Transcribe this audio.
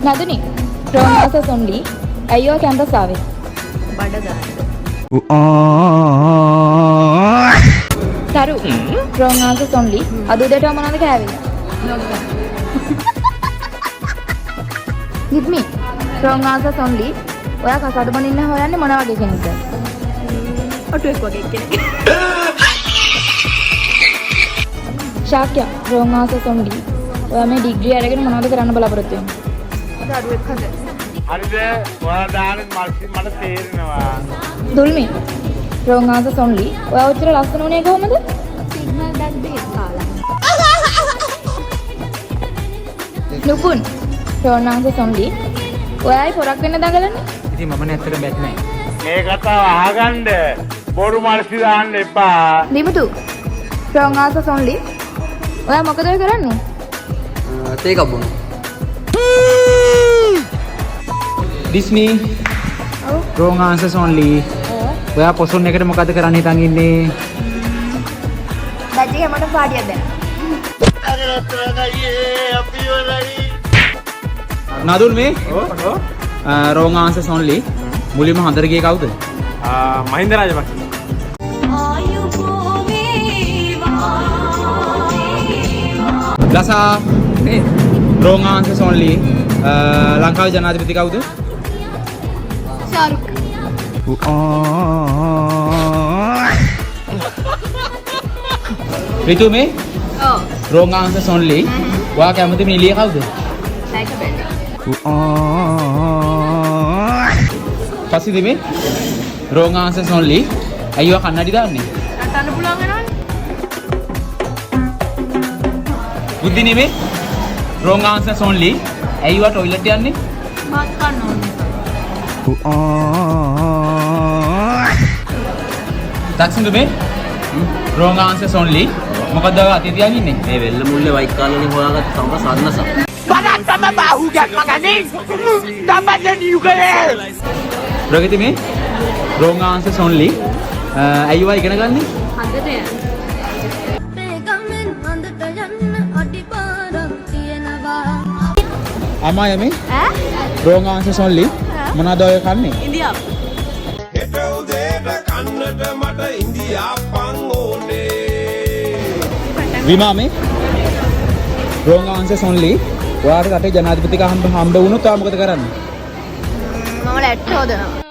Naduni wrong answers only. අයියෝ campus ආවේ. බඩ ගන්න. තරු wrong answers only. අද උදේට මොනවද කෑවේ? නිත්මි wrong answers only. ඔයා කසාද බඳින්න හොයන්නේ මොන වගේ කෙනෙක්ද? ඔටුවෙක් වගේ කෙනෙක්. Shakya wrong answers only. ඔයා මේ ඩිග්‍රී අරගෙන මොනවද කරන්න බලාපොරොත්තු වෙන්නේ? අද අඩුවෙක් හද. හරිද? ඔයා දාන මට තේරෙනවා. දුල්මි wrong answers only. ඔයා උත්තර ලස්සන උනේ කොහමද? සිග්නල් ඩක් දෙක කාලා. නුපුන් wrong answers only. ඔයායි පොරක් වෙන්න දඟලන්නේ? ඉතින් මම නැත්තට බැත් නැහැ. මේ කතාව අහගන්න බොරු මානසි දාන්න එපා. Dimuthu wrong answers only. ඔයා මොකද ඔය කරන්නේ? තේකක් බොන්න. Disney wrong answers only. ඔයා පොසොන් එකට මොකද කරන්න හිතන් ඉන්නේ? බජ්ජි හැමෝටම පාටියක් දෙන්න. නදුන් මේ wrong answers only. මුලින්ම හඳර ගියේ කවුද? මහින්ද රාජපක්ෂ. ලසා නේ wrong answers only. ලංකාවේ ජනාධිපති කවුද? ශාරුක්. රිතු මේ ඔව්. wrong answers only. ඔයා කැමති නිලිය කවුද? ලයික් බෙල්ල. පස්සේ මේ wrong answers only. අයියෝ කන්නඩි දාන්නේ. අතන්න පුළුවන් වෙනවනේ. බුද්ධි නෙමේ wrong answers only. ඇයිවා ටොයිලට් යන්නේ? මාත් කන්න ඕනේ. දක්ෂින්ද මේ wrong answers only. මොකද ඔය අතේ තියන් ඉන්නේ? මේ වෙල්ල මුල්ලේ වයිට් කාලේ හොයාගත්ත තම සන්නස. ප්‍රගති මේ wrong answers only. ඇයිවා ඉගෙන ගන්නේ? හදට යන්න. අමාය මේ wrong answers only. මොනවද ඔය කන්නේ? ඉන්දියාව. හෙට උදේට කන්නට මට ඉන්දියාප්පන් ඕනේ. විමා මේ wrong answers only. ඔයාට රටේ ජනාධිපතික හම්බ වුණොත් ඔයා මොකද කරන්නේ? මම ලැට් හොදනවා.